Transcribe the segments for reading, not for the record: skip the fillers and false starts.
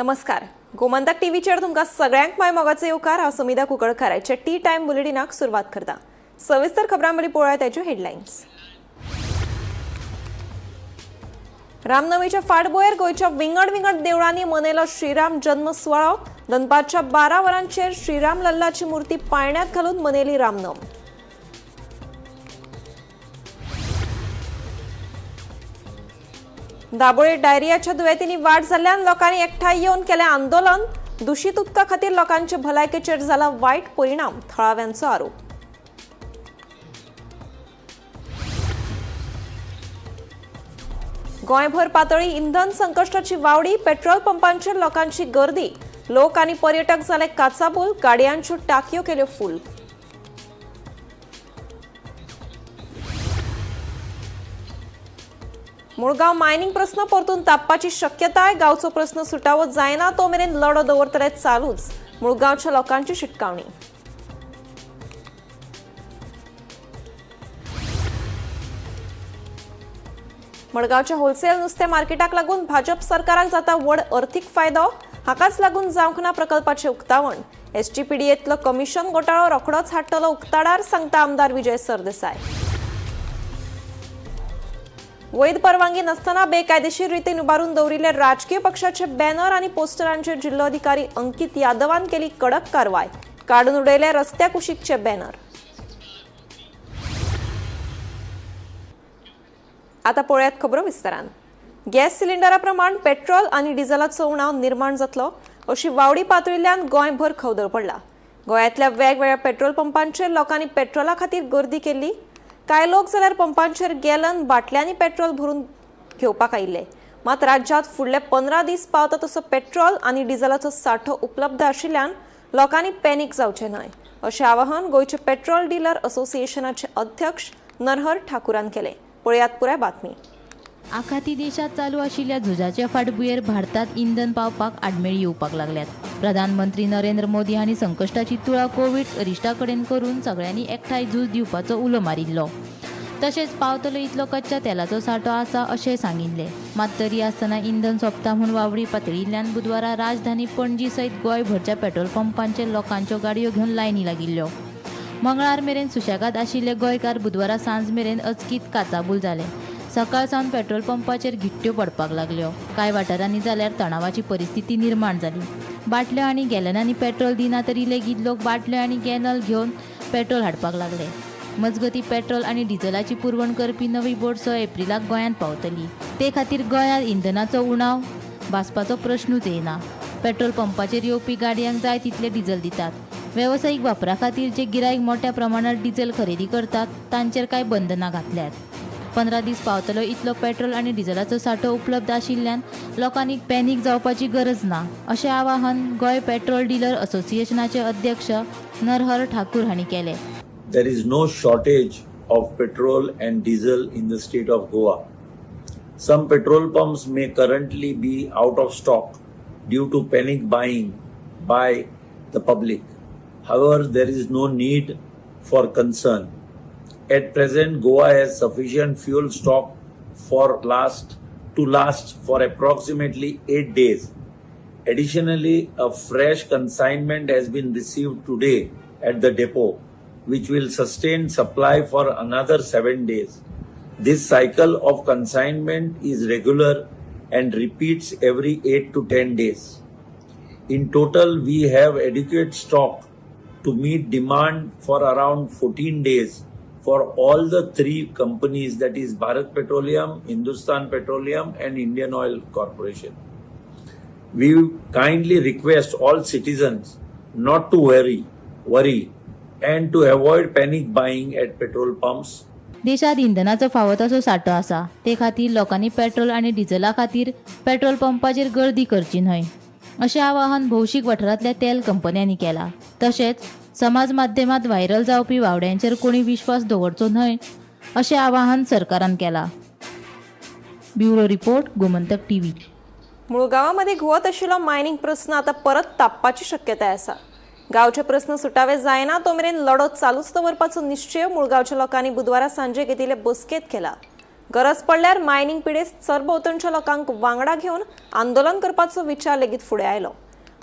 नमस्कार. गोमंतक टीव्हीचेर तुमकां सगळ्यांक माय मोगाचो येवकार. हांव सुमिता कुंकळकाराचे टी टाइम बुलेटिनाक सुरवात करता. सविस्तर खबरांमदी पळोवया ताच्यो हेडलायन्स. रामनवमीच्या फाटभुंयेर गोंयच्या विंगड देवळांनी मनयलो श्रीराम जन्म सुवाळो. दनपारच्या 12 वरांचेर श्रीराम लल्लाची मुर्ती पाळण्यात घालून मनयली रामनवमी. दाबोळे डायरियाच्या दुयेंतींनी वाड जाल्ल्यान लोकांनी एकठांय येवन केलें आंदोलन. दुशीत उदका खातीर लोकांचे भलायकेचेर जाला वायट परिणाम, थळाव्यांचो आरोप. गोंयभर पातळी इंधन संकश्टाची वावडी. पेट्रोल पंपांचेर लोकांची गर्दी. लोक आनी पर्यटक जाले काचाबूल. गाडयांच्यो टाकयो केल्यो फूल. मुळगांव मायनिंग प्रस्न परतून तापपाची शक्यताय. गांवचो प्रस्न सुटावो जायना तो मेरेन लढो दवरतले चालूच. मुळगांवच्या लोकांची शिटकावणी. मडगांवच्या होलसेल नुस्तें मार्केटाक लागून भाजप सरकाराक जाता व्हड अर्थीक फायदो. हाकाच लागून जावंक ना प्रकल्पाचे उक्तावण. एसटीपीडीएतलो कमिशन घोटाळो रोखडोच हाडटलो उक्ताडार, सांगता आमदार विजय सरदेसाय. वैध परवानगी नसताना बेकायदेशीर रितीन उबारून दवरिल्ले राजकीय पक्षाचे बॅनर आनी पोस्टरांचेर जिल्लोधिकारी अंकित यादवान केली कडक कारवाय. काडून उडयले रस्त्या कुशीकचे बॅनर. आता पळयात खबरो विस्तारान. गॅस सिलिंडरा प्रमाण पेट्रोल आनी डिझेलाचो उणाव निर्माण जातलो अशी वावडी पातळिल्ल्यान गोंयभर खवदळ पडला. गोंयांतल्या वेगवेगळ्या पेट्रोल पंपांचेर लोकांनी पेट्रोला खातीर गर्दी केल्ली. कांय लोक जाल्यार पंपांचेर गॅलन बाटल्यांनी पेट्रोल भरून घेवपाक आयिल्ले. मात राज्यांत फुडले 15 दीस पावता तसो पेट्रोल आनी डिझेलाचो सांठो उपलब्ध आशिल्ल्यान लोकांनी पॅनीक जावचें न्हय अशें आवाहन गोंयचे पेट्रोल डीलर असोसिएशनाचे अध्यक्ष नरहर ठाकुरान केलें. पळयात पुराय बातमी. आखाती देशात चालू आशिल्ल्या झुजाच्या फाटभुंयेर भारतात इंधन पावपाक आडमेळी येवपाक लागल्यात. प्रधानमंत्री नरेंद्र मोदी हांणी संकश्टाची तुळा कोविड अरिश्टा कडेन करून सगळ्यांनी एकठांय झूज दिवपाचो उलो मारिल्लो. तशेंच पावतलो इतलो कच्च्या तेलाचो सांठो आसा अशें सांगिल्लें. मात तरी आसतना इंधन सोंपता म्हूण वावडी पातळिल्ल्यान बुधवारा राजधानी पणजी सयत गोंयभरच्या पेट्रोल पंपांचेर लोकांच्यो गाडयो घेवन लायनी लागिल्ल्यो. मंगळार मेरेन सुशेगाद आशिल्ले गोंयकार बुधवारा सांज मेरेन अचकीत काचाबूल जाले. सकाळ सावन पेट्रोल पंपाचेर गिट्ट्यो पडपाक लागल्यो. कांय वाठारांनी जाल्यार तणावाची परिस्थिती निर्माण जाली. बाटल्यो आनी गॅलनांनी पेट्रोल दिना तरी लेगीत लोक बाटल्यो आनी गॅनल घेवन पेट्रोल हाडपाक लागले. मजगतीं पेट्रोल आनी डिझेलाची पुरवण करपी नवी बोट 6 एप्रिलाक गोंयांत पावतली. ते खातीर गोंयांत इंधनाचो उणाव भासपाचो प्रश्नूच येना. पेट्रोल पंपाचेर येवपी गाडयांक जाय तितले डिझेल दितात. वेवसायीक वापरा खातीर जे गिरायक मोठ्या प्रमाणात डिझेल खरेदी करतात तांचेर कांय बंधनां घातल्यात. 15 दीस पावतलो इतलो पेट्रोल आनी डिझेलाचो सांठो उपलब्ध आशिल्ल्यान लोकांनी पॅनीक जावपाची गरज ना अशें आवाहन गोंय पेट्रोल डीलर असोसिएशनाचे अध्यक्ष नरहर ठाकूर हांणी केलें. There is no shortage of petrol and diesel in the state of Goa. Some petrol pumps may currently be out of stock due to panic buying by the public. However, there is no need for concern. At present, Goa has sufficient fuel stock to last for approximately 8 days. Additionally, a fresh consignment has been received today at the depot, which will sustain supply for another 7 days. This cycle of consignment is regular and repeats every 8 to 10 days. In total, we have adequate stock to meet demand for around 14 days for all the 3 companies, that is Bharat Petroleum, Hindustan Petroleum and Indian Oil Corporation. We kindly request all citizens not to worry and to avoid panic buying at petrol pumps. देशात इंधनाचो फावो तसो सांठो आसा. ते खातीर लोकांनी petrol आनी डिझेला खातीर पेट्रोल पंपाचेर गर्दी करची न्हय अशें आवाहन भौशीक वाठारांतल्या तेल कंपन्यांनी केलां. तशेंच समाज माध्यमांत व्हायरल जावपी वावड्यांचेर कोणी विश्वास दवरचो न्हय अशें आवाहन सरकारान केलां. Bureau report, Gomantak TV. मुळगांवांमध्ये घुवत आशिल्लो मायनिंग प्रस्न आता परत तापपाची शक्यताय आसा. गांवचे प्रस्न सुटावे जायना तो मेरेन लढो चालूच दवरपाचो निश्चय मुळगांवच्या लोकांनी बुधवारा सांजे घेतिल्ले बसकेंत केला. गरज पडल्यार मायनिंग पिडेस्त सरभोंवतणच्या लोकांक वांगडा घेवन आंदोलन करपाचो विचार लेगीत फुडें आयलो.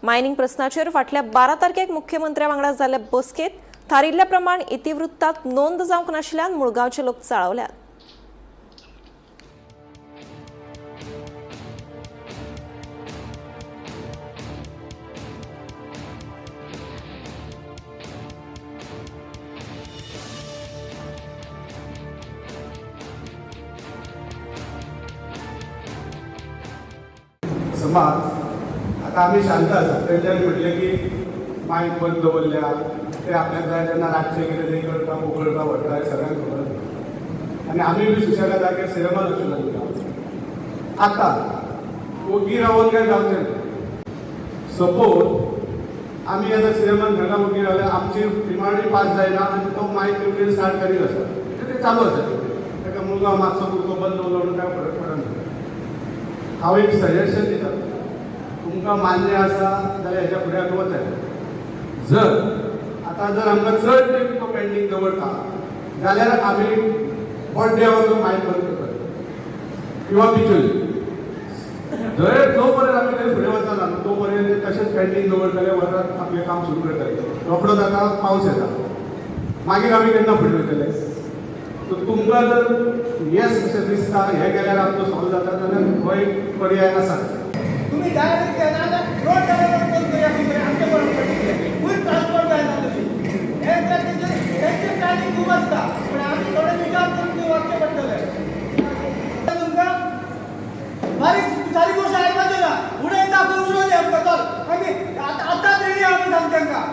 मायनिंग प्रस्नाचेर फाटल्या 12 तारखेक मुख्यमंत्र्या वांगडा जाल्ले बसकेत थारिल्ल्या प्रमाण इतिवृत्तात नोंद जावंक नाशिल्ल्यान मुळगांवचे लोक चाळवल्यात. समाज आता आम्ही शांत आसा. तेंच्यांनी म्हटलें की मायक बंद दवरल्या ते आपल्याक जाय तेन्ना रातचे कितें ते करता पोखळटा व्हरता हें सगळ्यांक खबर आसा. आनी आमी बी सुशेगाद जाग्यार सिनेमा वचून लागला. आतां ओगी रावन काय जावचें ना. सपोज आमी आतां सिनेमान घरा ओगी रावल्यार आमची डिमांडूय पास जायना आनी तो मायक ड्युटी स्टार्ट करीत आसा. ते चालू आसा. ताका मुलगा मातसो भुरगो बंद दवरलो म्हणून काय फरक पडना. हांव एक सजेशन दिता, तुमकां मान्य आसा जाल्यार हेच्या फुडें आमी वचात. जर आमकां चड तेंप तो पेंडींग दवरता जाल्यार आमी बर्थडेवर मायक बंद करता किंवा पिचोली. जर जो पर्यंत आमी थंय फुडें वचना तो पर्यंत तशेंच पेंडींग दवरतले वरात आपलें काम सुरू करतले. रोखडोच आतां पावस येता, मागीर आमी केन्ना फुडें वयतले. सो तुमकां जर येस अशें दिसता हें केल्यार आमचो सॉल्व जाता जाल्यार हो एक पर्याय आसा. तुम्ही डायरेक्ट रोड डेव्हलपमेंट करूया कितें आमचे बरोबर फूल ट्रान्सपोर्ट जायना तशी हे तेंचे प्लॅनिंग खूब आसता पूण आमी थोडे विचार करून वागचें पडटलें. तुमकां बारीक सारी गोश्ट आयकपाच्यो ना. उडयता उडोवन हें करतात आमी आतांच रेडी आमी सांगता तांकां.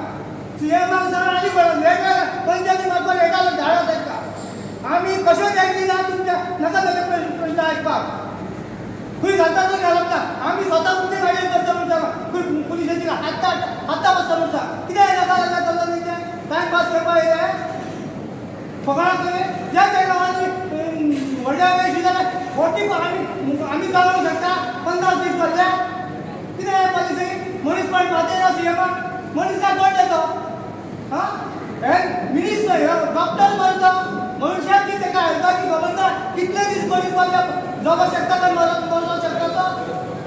सीएमाक सगळ्यांक आनी कळना वेगवेगळ्या पंचायती मार्फत येतालो धाडा तांकां. आमी कशेंच आयकली ना तुमच्या नाका जाल्ले प्रश्न आयकपाक. खंय घालता तो घालप ना. आमी स्वता तुमच्या गाडयेन बसता म्हणटा खंय पुलिसांची हाता बसता म्हणटा कितें नाका जाल्लें चल्ला तेंचें टायम पास करपाक येयले फकाणां तुवें ज्या त्या गांवांनी व्हडल्या वेळी जाल्यार 40 आमी जावंक शकता 50 दीस भरले. कितें पॉलिसी मनीस पण पातयना सीएमाक मनीस काय कोण येतो हां हे मिनिस्टर डॉक्टर मरता मनशाक कितें काय हेल्थाची खबर ना कितले दीस मनीस मरल्या जगू शकता काय मरलो शकता तो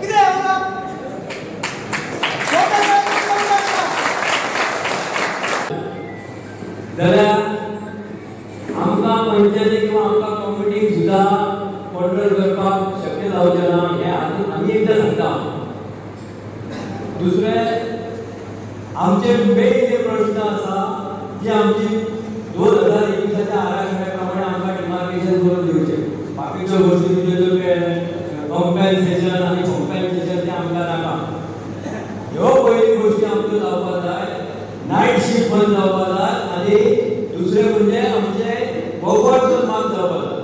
कितें हांगा जाल्यार आमकां पंचायती किंवा आमकां कमिटीक सुद्दां कंट्रोल करपाक शक्य जावचें ना हें आमी एकदां सांगता. दुसरें आमचे मेन जे प्रश्न आसा जे आमची 2021च्या आराखड्या प्रमाणे आमकां डिमार्केशन करून दिवचें. बाकीच्यो गोश्टी कॉम्पेन्सेशन आनी कॉम्पेन्सेशन तें आमकां नाका. ह्यो पयली गोश्टी आमच्यो जावपाक जाय. नायट शिफ्ट बंद जावपाक जाय आनी दुसरें म्हणजे आमचे बफर झोन मार्क जावपाक जाय.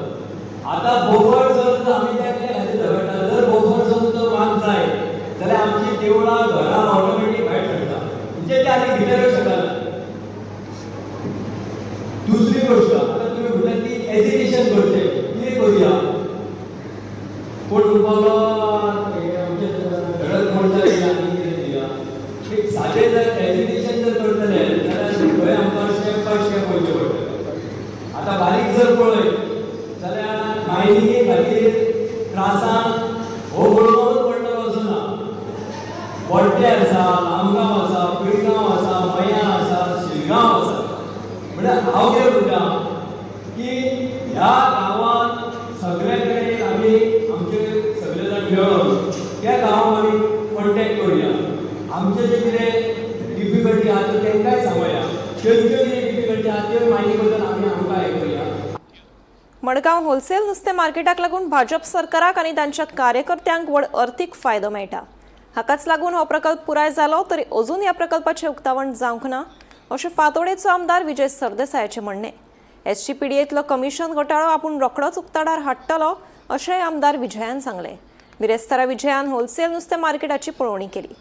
आतां बफर झोन आमी तें हाजेर झगडटा. जर बफर झोन जर मार्क जाय जाल्यार आमची देवळां घरां ऑटोमॅटीक भायर सरता म्हणजे ते आनी भितर येवंक शकना. दुसरी गोष्ट आतां तुमी म्हणटात की एज्युकेशन करचें कितें करुया. कोण उरपालो आमचे धडक म्हणटा आनी कितें दिया. सादें जर एज्युकेशन जर करतले जाल्यार थंय आमकां स्टेप बाय स्टेप वयचें पडटलें. आतां बारीक जर पळय जाल्यार मायनिंगे खातीर त्रासान हो पळोवनूच पडटलो असो ना. बोड्डे आसा, लामगांव आसा, पिळगांव आसा, मयां आसा, शिरगांव आसा. म्हळ्यार हांव कितें म्हणटा की ह्या गांवांत सगळे कडेन आमी आमचे सगळे जाण मेळोन त्या गांवांत आमी कॉन्टेक्ट करुया. आमचे जे कितें डिफिकल्टी आसा तेंकांय सांगुया. खंयच्यो कितें डिफिकल्टी आसा त्यो माहिती बद्दल आमकां आयकुया. मडगांव होलसेल नुस्तें मार्केटाक लागून भाजप सरकाराक आनी तांच्या कार्यकर्त्यांक व्हड अर्थीक फायदो मेळटा. हाकाच लागून हो प्रकल्प पुराय जालो तरी अजून ह्या प्रकल्पाचें उक्तावण जावंक ना अशें फातोडेचो आमदार विजय सरदेसायाचें म्हणणें. एसजीपीडीएतलो कमिशन घोटाळो आपूण रोखडोच उक्ताडार हाडटलो अशेंय आमदार विजयान सांगलें. बिरेस्तारा विजयान होलसेल नुस्तें मार्केटाची पळोवणी केली.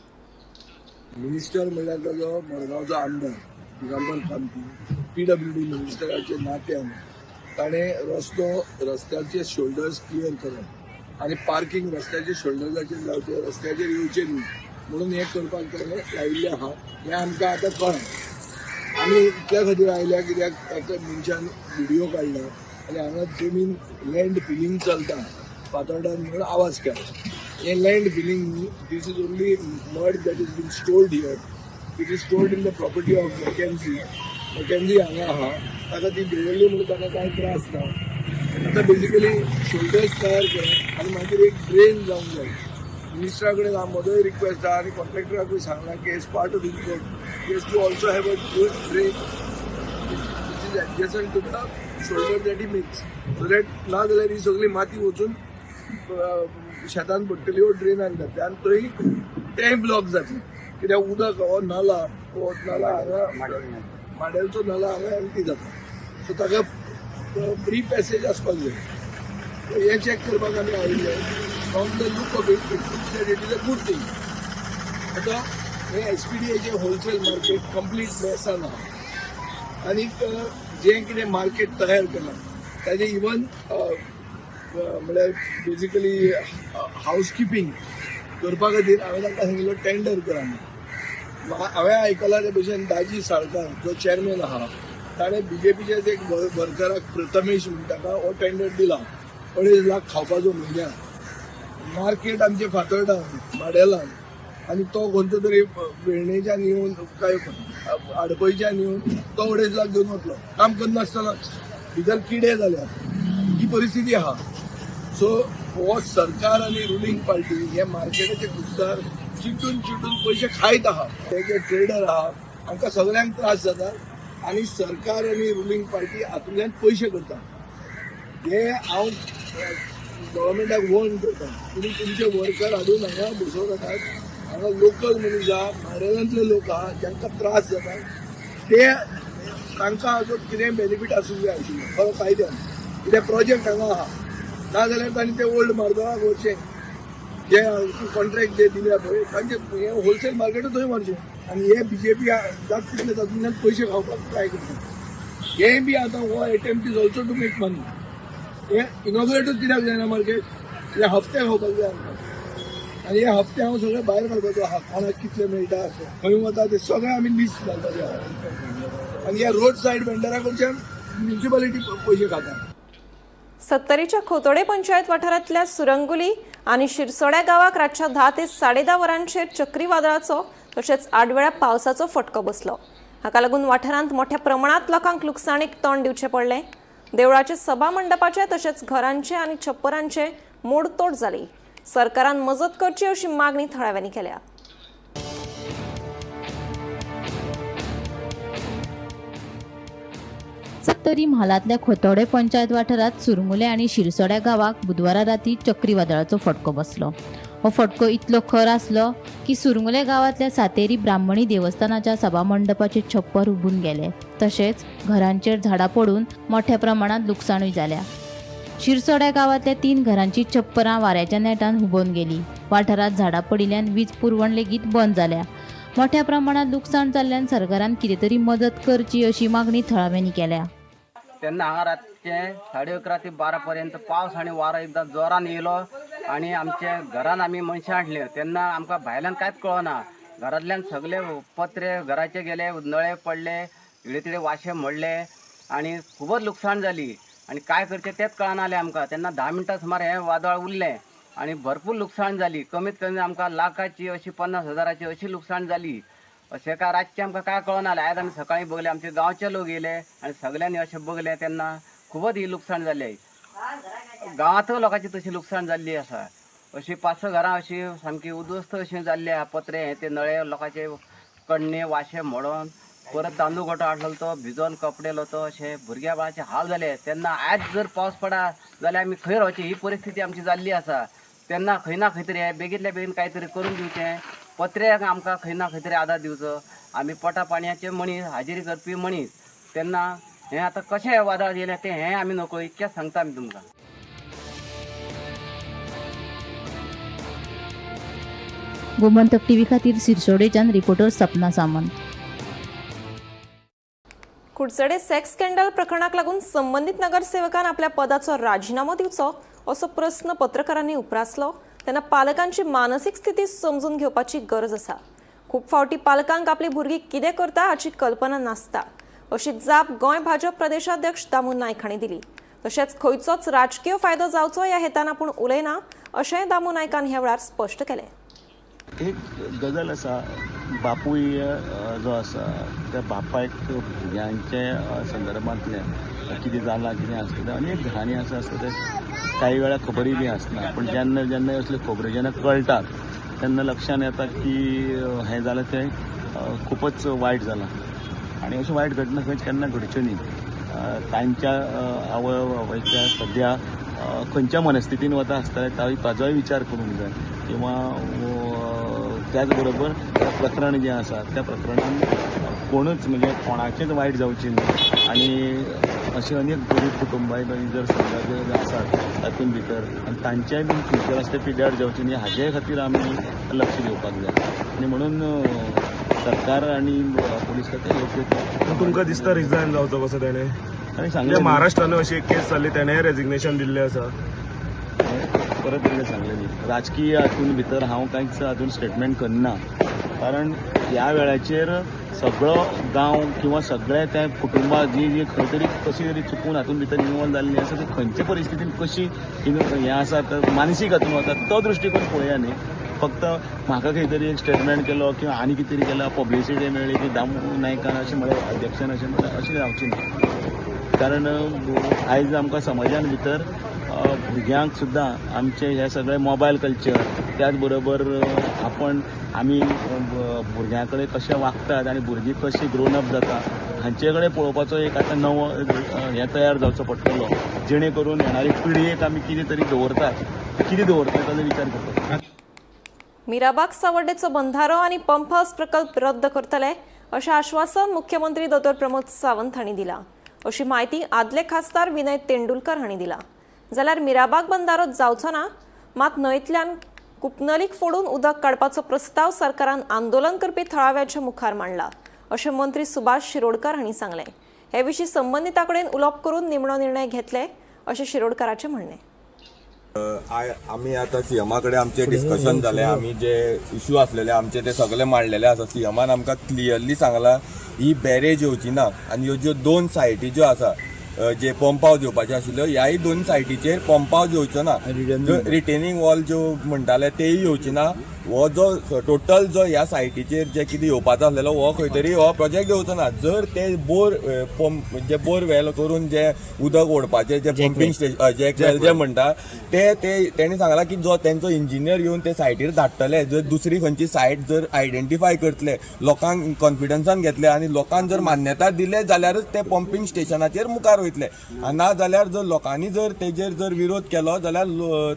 मिनिस्टर म्हणल्यार ताजो मडगांवचो आमदार दिगंबर कामती PWD मिनिस्टराचे नात्यान ताणें रस्त्याचे शोल्डर्स क्लियर करप आनी पार्किंग रस्त्याच्या शोल्डर्साचेर जावचे रस्त्याचेर येवचें न्ही म्हणून हें करपाक ताणें लायिल्लें आहा. हें आमकां आतां कळ्ळें. आमी इतल्या खातीर आयल्या कित्याक एका मनशान व्हिडियो काडला आनी हांगा जमीन लँड फिलिंग चलता फातोर्डान म्हणून आवाज केला. हे लँड फिलिंग न्ही, this is only mud that is been stored here. It is stored in the property of McKenzie हांगा आहा. ताका ती दवरली म्हणून ताका कांय त्रास ना. आतां बेजिकली शोल्डर्स तयार केले आनी मागीर एक ड्रेन जावंक जाय. मिनिस्टरा कडेन हांव म्हजोय रिक्वेस्ट आहा आनी कॉन्ट्रॅक्टराकूय सांगला की as part of this work you too also have a good drain which is adjacent to the shoulder that he makes, so that ना जाल्यार ही सगळी माती वचून शेतान पडटली वो ड्रेनान जातली आनी थंय तेंय ब्लॉक जातलें कित्याक उदक हो नाला हांगा माडेलचो नाला हांगा एम्प्टी जाता. सो ताका फ्री पॅसेज आसपाक जाय. हें चॅक करपाक आमी आयिल्ले. From the look of it is a good thing. आतां हें SPDAचें होलसेल मार्केट कंप्लीट मेसान आहा आनीक जें कितें मार्केट तयार केलां ताजें इवन म्हळ्यार बेजिकली हावजकिपींग करपा खातीर हांवें ताका सांगिल्लो टेंडर करा म्हणून. हांवें आयकलां ते भशेन दाजी साळकार जो चेअरमॅन आहा ताणें BJPच्याच एक वर्कराक प्रथमेश म्हणून ताका हो टेंडर दिला 2.5 लाख खावपाचो म्हयन्याक. मार्केट आमचे फातोर्डान माडेलान आनी तो खंयचो तरी वेर्णेच्यान येवन काय आडपयच्यान येवन तो 2.5 लाख घेवन वतलो काम करनासतनाच. भितर किडे जाल्यात ही परिस्थिती आहा. सो हो सरकार आनी रुलींग पार्टी हे मार्केटाचे खुस्तार चिंतून पयशे खायत आहा. ते जे ट्रेडर आहा हांकां सगळ्यांक त्रास जाता आनी सरकार आनी रुलींग पार्टी हातूंतल्यान पयशे करता. हे हांव गव्हर्मेंटाक वॉर्न करता. तुमी तुमचे वर्कर हाडून हांगा बसोवनाकात. हांगा लोकल मनीस आहा माडेलांतले लोक आहा जांकां त्रास जाता ते तांकां हाजो कितें बेनिफीट आसूंक जाय आशिल्लो खरो कायद्यान. कित्याक प्रोजेक्ट हांगा आहा नाजाल्यार तांणी ते ओल्ड मार्गाक व्हरचें. जे कॉन्ट्रॅक्ट जे दिल्या पळय तांचे हे होलसेल मार्केटूच थंय व्हरचें आनी हे BJP जाता तितले तातूंतल्यान पयशे खावपाक ट्राय करता. हे बी आतां हो attempt is also to make money. हे इनॉग्रेटूच कित्याक जायना मार्केट. हे हफ्ते खावपाक जाय आमकां आनी हे हफ्ते हांव सगळे भायर काडपाचो आहा. कोणाक कितले मेळटा खंय वता ते सगळें आमी लिस्ट घालपाचें आहा. आनी हे रोड सायड वेंडरा कडच्यान म्युनिसिपालिटी पयशे खाता. सत्तरीच्या खोतोडे पंचायत वाठारांतल्या सुरंगुली आणि शिरसोड्या गावाक रातच्या 10 ते 10:30 वरांचेर चक्रीवादळाचो तशेंच आडवेळा पावसाचो फटको बसलो. हाका लागून वाठारांत मोठ्या प्रमाणात लोकांक लुकसाणीक तोंड दिवचें पडलें. देवळाचे सभा मंडपाचे तशेंच घरांचे आणि छप्परांचे मोडतोड जाली. सरकारान मजत करची अशी मागणी थळाव्यांनी केल्या. सत्तरी म्हालातल्या खोतोडे पंचायत वाठारात सुरमुले आणि शिरसोड्या गावाक बुधवारा राती चक्रीवादळाचो फटको बसलो. हो फटको इतलो खर आसलो की सुरमुले गावातल्या सातेरी ब्राह्मणी देवस्थानाच्या सभा मंडपाचे छप्पर हुबून गेले. तशेंच घरांचेर झाडां पडून मोठ्या प्रमाणात लुकसाणूय जाल्या. शिरसोड्या गावातल्या 3 घरांची छप्परां वाऱ्याच्या नेटान हुबोवन गेली. वाठारात झाडां पडिल्ल्यान वीज पुरवण लेगीत बंद जाल्या. मोठ्या प्रमाणात लुकसाण जाल्ल्यान सरकारान कितें तरी मदत करची अशी मागणी थळाव्यांनी केल्या. तेन्ना हांगा रातचे 11:30 ते 12 पर्यंत पावस आनी वारो एकदां जोरान येयलो आनी आमच्या घरान आमी मनशां हाडले. तेन्ना आमकां भायल्यान कांयच कळना. घरांतल्यान सगळे पत्रे घराचे गेले, नळे पडले, इडे तिडे वाशे मोडले आनी खूबच लुकसाण जाली आनी काय करचें तेंच कळना जालें आमकां. तेन्ना 10 मिनटां सुमार हें वादळ उरलें आनी भरपूर लुकसाण जाली. कमीत कमी आमकां लाखाची अशी 50,000ची अशी लुकसाण जाली. अशें काय रातचें आमकां काय कळना जालें. आयज आमी सकाळीं बघले, आमचे गांवचे लोक येयले आनी सगळ्यांनी अशें बघलें तेन्ना खूबच ही लुकसाण जाली. गांवांतूय लोकांची तशी लुकसाण जाल्ली आसा. अशी 5-6 घरां अशी सामकी उद्ध्वस्त अशी जाल्ली आहा. पत्रे ते नळे लोकांचे कण्णे वाशे मोडोन परत तांदूळ गोठो हाडलो तो भिजोन कपडे तो अशे भुरग्या बाळाचे हाल जाले. तेन्ना आयज जर पावस पडा जाल्यार आमी खंय रावचे ही परिस्थिती आमची जाल्ली आसा. तेन्ना खंय ना खंय तरी हे बेगींतल्या बेगीन कांय तरी करून दिवचें. पत्र्याक आमकां खंय ना खंय तरी आदार दिवचो. आमी पोटा पाणयाचे मनीस, हाजिरी करपी मनीस. तेन्ना हें आतां कशें वादळ येयलें तें हें आमी नकळो इतकेंच सांगता आमी तुमकां. गोमंतक टीव्ही खातीर सिरसोडेच्यान reporter Sapna Samant. Kudchade sex scandal प्रकरणाक लागून संबंधित नगरसेवकान आपल्या पदाचो राजीनामो दिवचो असो प्रस्न पत्रकारांनी उपरासलो. तेन्ना पालकांची मानसीक स्थिती समजून घेवपाची गरज आसा. खूब फावटी पालकांक आपली भुरगीं कितें करता हाची कल्पना नासता अशी जाप गोंय भाजप प्रदेशाध्यक्ष दामू नायक हांणी दिली. तशेंच खंयचोच राजकीय फायदो जावचो ह्या हेतान आपूण उलयना अशेंय दामू नायकान ह्या वेळार स्पश्ट केलें. एक गजाल आसा, बापूय जो आसा त्या बापायक भुरग्यांचे संदर्भांतल्यान कितें जालां कितें आसता अनेक घरांनी आसा ते काही वेळा खबरी बी आसना, पण जेन्ना जेन्ना असल्यो खबरी जेन्ना कळटात तेन्ना लक्षांत येता की हें जालें तें खूपच वायट जालां आनी अश्यो वायट घटना खंयच केन्ना घडच्यो न्ही. तांच्या आवय बापायच्या सद्या खंयच्या मनस्थितीन वता आसतले ताजोय विचार करूंक जाय किंवा त्याच बरोबर प्रकरण जें आसा त्या प्रकरणान कोणूच म्हणजे कोणाचेच वायट जावचें न्ही आनी अशी अनेक गरीब कुटुंबाय जर समजा जर आसात तातूंत भितर आनी तांचेय बी फ्युचर आसा ते पिड्यार जावचें न्ही हाजे खातीर आमी लक्ष दिवपाक जाय आनी म्हणून सरकार आनी पुलीस खातें योग्य. तुमकां दिसता रिजायन जावचो कसो तेणें आनी सांगलें महाराष्ट्रान अशी एक केस जाल्ली तेणें रेजिग्नेशन दिल्लें आसा. परत एकदां सांगलें न्ही राजकीय हातूंत भितर हांव कांयच हातूंत स्टेटमेंट करना कारण ह्या वेळाचेर सगळो गांव किंवा सगळे त्या कुटुंबा जी खंय तरी कशी तरी चुकून हातूंत भितर इन्वॉल्व जाल्ली आसा ती खंयचे परिस्थितीन कशी हें आसा मानसीक हातूंत वता तो दृश्टीकोन पळया न्ही. फक्त म्हाका खंय तरी एक स्टेटमेंट केलो किंवा आनी कितें तरी केला पब्लिसिटी मेळ्ळी की दामू नायकान अशें म्हळ्यार अध्यक्षान अशें म्हळ्यार अशें जावचें न्ही. कारण आयज आमकां समाजान भितर भुरग्यांक सुद्दां आमचे हे सगळे मोबायल कल्चर त्याच बरोबर आमी भुरग्यां कडेन कशें वागतात आनी भुरगीं कशीं ग्रोन अप जाता हांचे कडेन पळोवपाचो एक आतां नवो हें तयार जावचो पडटलो जेणे करून येणारी पिळयेक आमी कितें तरी दवरतात ताचो विचार करतात. मिराबाग सावर्डेचो बंधारो आनी पंप हाऊस प्रकल्प रद्द करतले अशें आश्वासन मुख्यमंत्री डॉ. प्रमोद सावंत हांणी दिलां अशी माहिती आदले खासदार विनय तेंडुलकर हांणी दिला. जाल्यार मिराबाग बंधारो जावचो ना मात न्हंयतल्यान कुपनलीक फोडून उदक काडपाचो प्रस्ताव सरकारान आंदोलन करपी थळाव्याच्या मुखार मांडला अशें मंत्री सुभाष शिरोडकर हांणी सांगलें. हे विशीं संबंधिता कडेन उलोवप करून निमणो निर्णय घेतले अशें शिरोडकराचें म्हणणें. आमी आतां सीएमा कडेन आमचें डिस्कशन जालें आमी जे इश्यू आसलेले आमचे ते सगळे मांडलेले आसा. सीएमान आमकां क्लियरली सांगलां ही बॅरेज येवची ना आनी ह्यो ज्यो 2 सायटी ज्यो आसा जे पंप हावस येवपाचे आशिल्ल्यो ह्याय 2 सायटीचेर पंप हावस येवचो ना. रिटेनिंग वॉल ज्यो म्हणटाले तेय येवची ना. हो जो टोटल जो ह्या सायटीचेर जे कितें येवपाचो आसलेलो हो खंय तरी हो प्रोजेक्ट येवचो ना. जर ते जे बोरवेल करून जे उदक ओडपाचे जे पंपिंग स्टेशन जॅकवेल जे म्हणटा ते तेणी सांगलां की जो तेंचो इंजिनियर येवन ते सायटीर धाडटले. जर दुसरी खंयची सायट जर आयडेंटिफाय करतले लोकांक कॉन्फिडन्सान घेतले आनी लोकांक जर मान्यताय दिले जाल्यारच ते पंपिंग स्टेशनाचेर मुखार वयतले. ना जाल्यार जर लोकांनी जर तेजेर जर विरोध केलो जाल्यार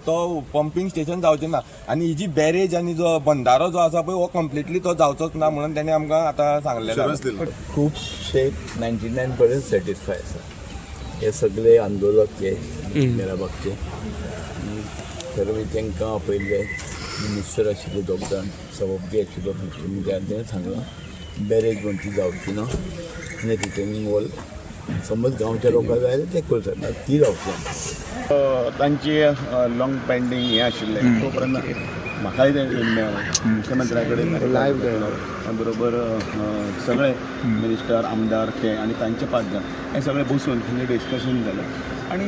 तो पंपिंग स्टेशन जावचें ना. आनी ही जी बॅरेज आनी जो बंधारो जो आसा पळय हो कंप्लिटली तो जावचोच ना म्हणून तेणे आमकां आतां सांगलेलें. खुबशे 99% सॅटिस्फाय आसा हे सगळे आंदोलक हे मिराबागचे सर्व तांकां आपयले मिनिस्टर आशिल्ले दोगजाण सभापती आशिल्लो मुख्यमंत्र्यान सांगलां बॅरेज म्हणटी जावची ना आनी रिटेनिंग वॉल समज गांवच्या लोकांक जाय ते करता ती जावची ना. तांची लॉंग पेंडींग हें आशिल्लें तोपर्यंत म्हाकाय मुख्यमंत्र्या कडेन लायव्ह कळलो बरोबर सगळे मिनिस्टर आमदार ते आनी तांचे 5 जाण हे सगळे बसून थंय डिस्कशन जालें आनी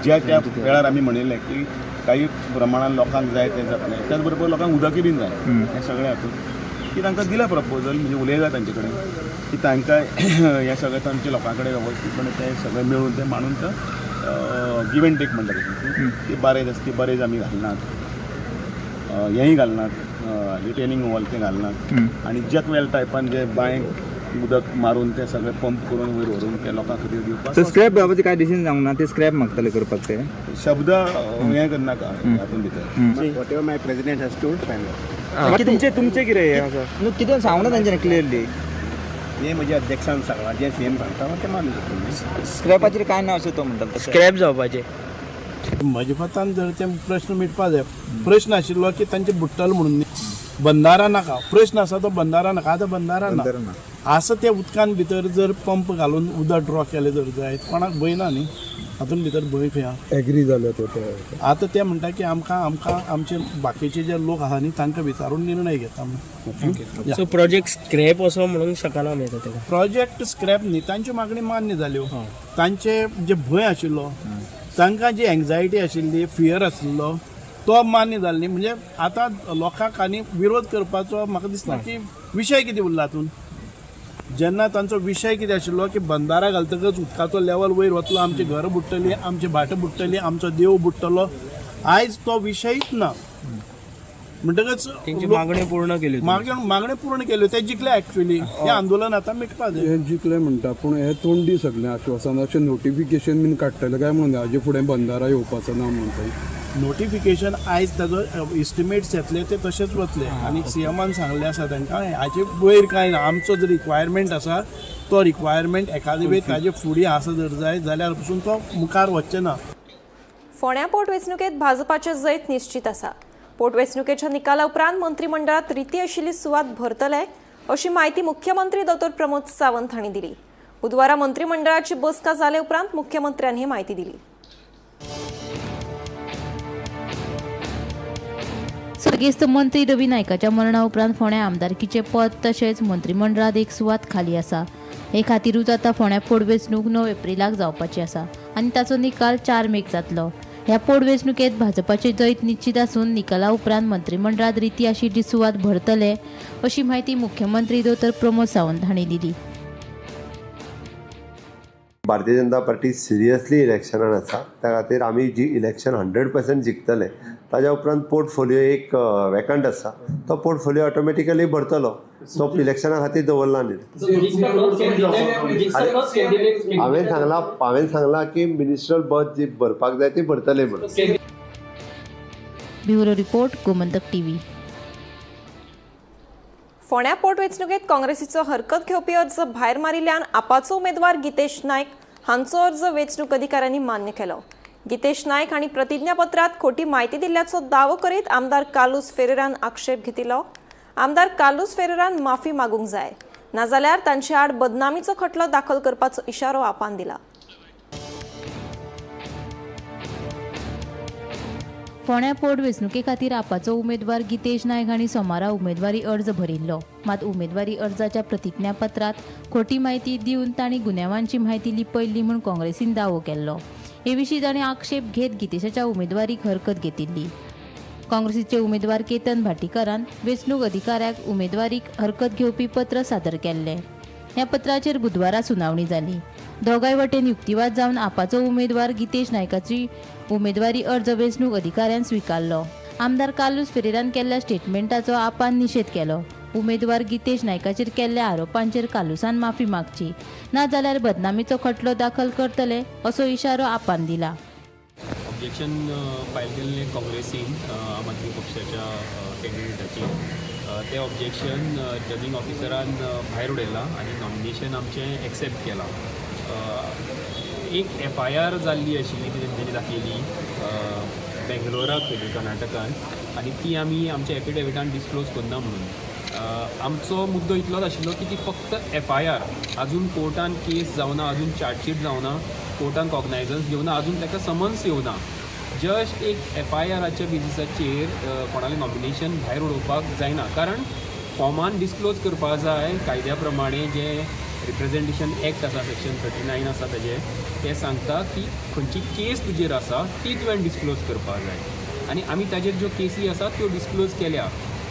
ज्या त्या वेळार आमी म्हणिल्लें की काही प्रमाणान लोकांक जाय ते जातलें त्याच बरोबर लोकांक उदकय बीन जाय हे सगळे हातूंत की तांकां दिला प्रपोजल म्हणजे उलयला तांचे कडेन की तांकां हे सगळे तांचे लोकां कडेन वेवस्थीतपणे ते सगळे मेळून ते मांडून तो गिव एंड टेक म्हणटा ती बरेज आसा ती बरेज आमी घालनात हेंय घालनात रिटेनिंग वॉल ते घालनात आनी जॅकवेल टायपान जे बांयक उदक मारून ते सगळे पंप करून वयर व्हरून ते लोकां खातीर दिवपाक स्क्रॅप बाबतीत काय डिसिजन जावंक ना ते स्क्रॅप मागताले करपाक ते शब्द हें करनाका हातूंत भितर what ever my president has told final. तुमचे कितें हें कितें सांगना तांच्यानी क्लियरली हे म्हज्या अध्यक्षान सांगलां जे सीएम सांगता ते मानून स्क्रॅपाचेर काय ना अशें तो म्हणटा स्क्रॅप जावपाचे. म्हज्या मतान जर ते प्रश्न मिटपा जाय. प्रश्न आशिल्लो की तांचे बुट्टल म्हणून बंधारा नाका प्रश्न आसा तो बंधारा नाका आतां बंधारा ना आसा त्या उदकान भितर जर पंप घालून उदक ड्रॉ केलें जर जायत कोणाक भंय ना न्ही हातून भितर भंय खंय एग्री जाले तो आतां ते म्हणटा की आमकां आमचे बाकीचे जे लोक आहा न्ही तांकां विचारून निर्णय घेता म्हणून. सो प्रोजेक्ट स्क्रॅप असो म्हणून शकना मेळटा तेका. प्रोजेक्ट स्क्रॅप न्ही, तांच्यो मागणी मान्य जाल्यो. तांचे जे भंय आशिल्लो, तांकां जी एंग्जायटी आशिल्ली, फियर आशिल्लो तो मान्य जालो न्ही. म्हणजे आतां लोकांक आनी विरोध करपाचो म्हाका दिसना की विशय कितें उरला हातून. जेन्ना तांचो विशय कितें आशिल्लो की बंदारा घालतकच उदकाचो लेवल वयर वतलो, आमची घरां बुडटलीं, आमची भाटां बुडटलीं, आमचो देव बुडटलो, आयज तो विशयच ना. म्हणटकच मागणी पूर्ण केली. मागण्यो पूर्ण केल्यो, ते जिखले एक्चुअली. हे आंदोलन आतां मिटपा जाय. हे जिखले म्हणटा पूण हे तोंडी सगळें आश्वासन अशें नोटिफिकेशन बीन काडटले काय म्हणून हाजे फुडें बंदारा येवपाचो ना म्हणटा. नोटिफिकेशन आयज ताजो इस्टिमेट्स येतले ते तशेंच वतले आनी सीएमान सांगले आसा तांकां हाचे वयर कांय ना. आमचो जो रिक्वायरमेंट आसा तो रिक्वायरमेंट एखादे वेळ ताजे फुडें आसा जर जाय जाल्यार पसून तो मुखार वच्चे ना. फोंड्या पोटवेंचणुकेत भाजपाचें जैत निश्चित आसा. पोटवेंचणुकेच्या निकाला उपरांत मंत्रिमंडळात रिती आशिल्ली सुवात भरतले अशी माहिती मुख्यमंत्री डॉ. प्रमोद सावंत हांणी दिली. बुधवारा मंत्रिमंडळाची बसका जाले उपरांत मुख्यमंत्र्यांनी ही माहिती दिली. सर्गेस्त मंत्री रवी नायकाच्या मरणा उपरांत फोंड्या आमदारकीचे पद तशेंच मंत्रिमंडळात एक सुवात खाली आसा. हे खातीरूच आतां फोंड्या पोटवेंचणूक 9 एप्रिलाक जावपाची आसा आनी ताचो निकाल 4 मेक जातलो. ह्या पोटवेंचणुकेत भाजपाचे जैत निश्चित आसून निकाला उपरांत मंत्रिमंडळात रिती आशिल्ली सुवात भरतले अशी माहिती मुख्यमंत्री डॉ. प्रमोद सावंत हांणी दिली. भारतीय जनता पार्टी सिरियसली इलेक्शनान आसा. त्या खातीर आमी जी इलेक्शन 100% जिखतले. ताज्या उपरांत पोर्टफोलिओ एक वेकंट आसा, तो पोर्टफोलिओ ऑटोमॅटिकली भरतलो. तो इलेक्शना खातीर दवरला न्ही. हांवें सांगला की मिनिस्ट्रल बस जी भरपाक जाय ती भरतले म्हणून. Bureau report Gomantak TV. फोंड्या पोटवेंचणुकेत काँग्रेसीचो हरकत घेवपी अर्ज भायर मारिल्ल्यान आपाचो उमेदवार गितेश नायक हांचो अर्ज वेंचणूक अधिकाऱ्यांनी मान्य केलो. गितेश नायक हांणी प्रतिज्ञापत्रांत खोटी म्हायती दिल्ल्याचो दावो करीत आमदार कार्लोस फेरेरान आक्षेप घेतिल्लो. आमदार कार्लोस फेरेरान माफी मागूंक जाय, नाजाल्यार तांचे आड बदनामीचो खटलो दाखल करपाचो इशारो आपान दिला. फोंड्या पोटवेंचणुके खातीर आपाचो उमेदवार गितेश नायक हांणी सोमारा उमेदवारी अर्ज भरिल्लो. मात उमेदवारी अर्जाच्या प्रतिज्ञापत्रांत खोटी म्हायती दिवन तांणी गुन्यांवांची म्हायती लिपयल्ली म्हूण काँग्रेसीन दावो केल्लो. हे विशीं ताणें आक्षेप घेत गितेशाच्या उमेदवारीक हरकत घेतिल्ली. काँग्रेसीचे उमेदवार केतन भाटीकारान वेंचणूक अधिकाऱ्याक उमेदवारीक हरकत घेवपी पत्र सादर केल्लें. ह्या पत्राचेर बुधवारा सुनावणी जाली. दोगांय वटेन युक्तिवाद जावन आपाचो उमेदवार गितेश नायकाची उमेदवारी अर्ज वेंचणूक अधिकाऱ्यान स्विकारलो. आमदार कार्लोस फेरेरान केल्ल्या स्टेटमेंटाचो आपान निशेध केलो. उमेदवार गितेश नायकाचेर केल्ल्या आरोपांचेर कार्लोसान माफी मागची, नाजाल्यार बदनामीचो खटलो दाखल करतले असो इशारो आपान दिला. ऑब्जेक्शन फायल केल्लें काँग्रेसीन आम आदमी पक्षाच्या कॅन्डिडेटाची. तें ऑब्जेक्शन जजींग ऑफिसरान भायर उडयलां आनी नॉमिनेशन आमचें एक्सेप्ट केलां. एक FIR जाल्ली आशिल्ली ती तेंच्यांनी दाखयली बेंगलोराक केली कर्नाटकान आनी ती आमी आमच्या एफिडेविटान डिस्क्लोज करना म्हणून. आमचो मुद्दो इतलोच आशिल्लो की ती फक्त FIR अजून कोर्टान केस जावना, अजून चार्जशीट जावना, कोर्टान कॉग्नायझन्स घेवना, अजून ताका समन्स येवना. जस्ट एक FIRच्या बेजिसाचेर कोणालें नॉमिनेशन भायर उडोवपाक जायना. कारण फॉर्मान डिस्क्लोज करपाक जाय कायद्या प्रमाणे जे रिप्रेझेंटेशन एक्ट आसा सेक्शन 39 आसा तें सांगता की खंयची केस तुजेर आसा ती तुवें डिस्क्लोज करपाक जाय. आनी आमी ताजेर ज्यो केसी आसा त्यो डिस्क्लोज केल्या.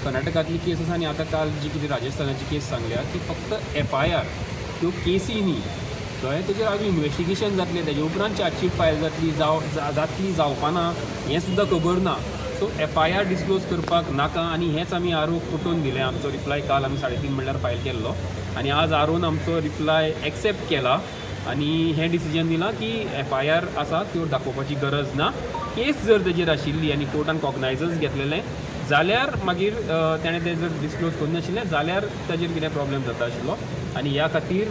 कर्नाटकांतली केस आसा आनी आतां काल जी कितें राजस्थानाची केस सांगल्या ती फक्त FIR, त्यो केसी न्ही. कळ्ळें. तेजेर आजून इन्वेस्टिगेशन जातलें, तेजे उपरांत चार्जशीट फायल जातली जावपाना हें सुद्दां खबर ना. सो FIR डिस्क्लोज करपाक नाका आनी हेंच आमी आरोप कुटोवन दिलें. आमचो रिप्लाय काल आमी 3:30 म्हणल्यार फायल केल्लो आनी आज आरोन आमचो रिप्लाय एक्सेप्ट केला आनी हें डिसिजन दिलां की FIR आसा त्यो दाखोवपाची गरज ना. केस जर तेजेर आशिल्ली आनी कोर्टान कॉग्नायझन्स घेतलेलें जाल्यार मागीर ताणें तें जर डिस्क्लोज करनाशिल्लें जाल्यार ताजेर कितें प्रॉब्लेम जाता आशिल्लो आनी ह्या खातीर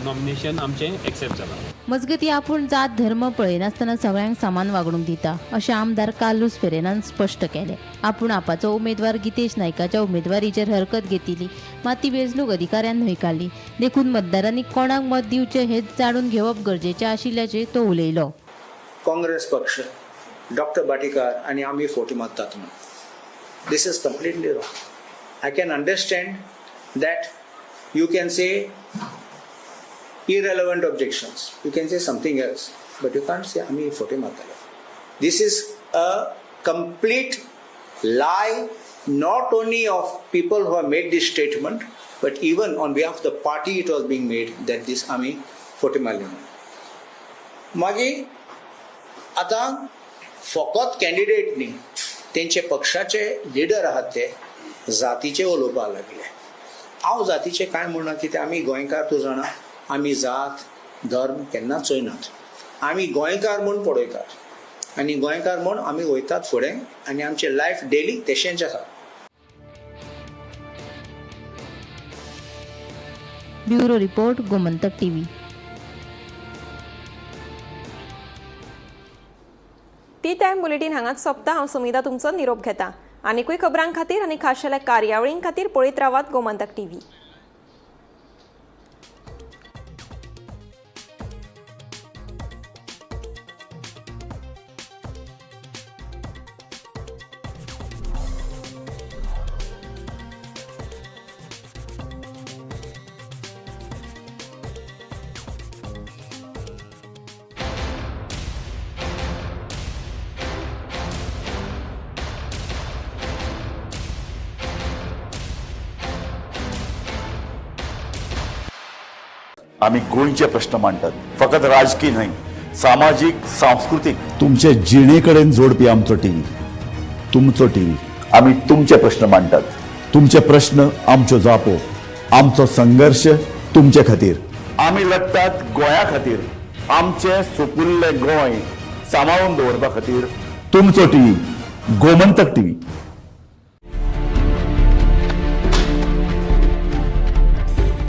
नॉमिनेशन आमचें एक्सेप्ट जालां. मजगतीं आपूण जात धर्म पळयनासतना सगळ्यांक समान वागणूक दिता अशें आमदार कार्लोस फेरेरान स्पश्ट केलें. आपूण आपाचो उमेदवार गितेश नायकाच्या उमेदवारीचेर हरकत घेतिली, मात ती वेंचणूक अधिकाऱ्यान न्हयकारली. देखून मतदारांनी कोणाक मत दिवचें हें जाणून घेवप गरजेचें आशिल्ल्याचें तो उलयलो. काँग्रेस पक्ष डॉक्टर बाटेकार आणि आम्ही फोटी मारतात म्हणून. This is completely wrong. I can understand that you can say irrelevant objections. You can say something else, but you can't say आम्ही फोटे मारताले. This is a complete lie, not only of people who have made this statement, but even on behalf of the party it was being made that this आम्ही फोटे मारले म्हणून. मागीर आता फकत कॅन्डिडेटनी तेंचे पक्षाचे लिडर आहात ते जातीचे उलोवपाक लागले. हांव जातीचे कांय म्हणना कित्याक आमी गोंयकार तूं जाणा आमी जात धर्म केन्ना चोयनात. आमी गोंयकार म्हूण पळयतात आनी गोंयकार म्हूण आमी वयतात फुडें आनी आमचें लायफ डेली तेशेंच आसा. Bureau report Gomantak TV. ती टायम बुलेटिन हांगाच सोंपता. हांव सुमिता तुमचो निरोप घेता. आनीकूय खबरां खातीर आनी खाशेल्या कार्यावळीं खातीर पळयत रावात गोमंतक टीव्ही. आम्ही गोंयचे प्रश्न मांडटात, फकत राजकीय न्हय, सामाजीक सांस्कृतिक. तुमचे जिणेकडेन जोडपी आमचो टीव्ही, तुमचो टीव्ही. आम्ही तुमचे प्रश्न मांडटात. तुमचे प्रश्न आमच्यो जापो, आमचो संघर्ष तुमचे खातीर. आम्ही लढटात गोंया खातीर. आमचे सोपुल्ले गोंय सांबाळून दवरपा खातीर. तुमचो टीव्ही, गोमंतक टीव्ही.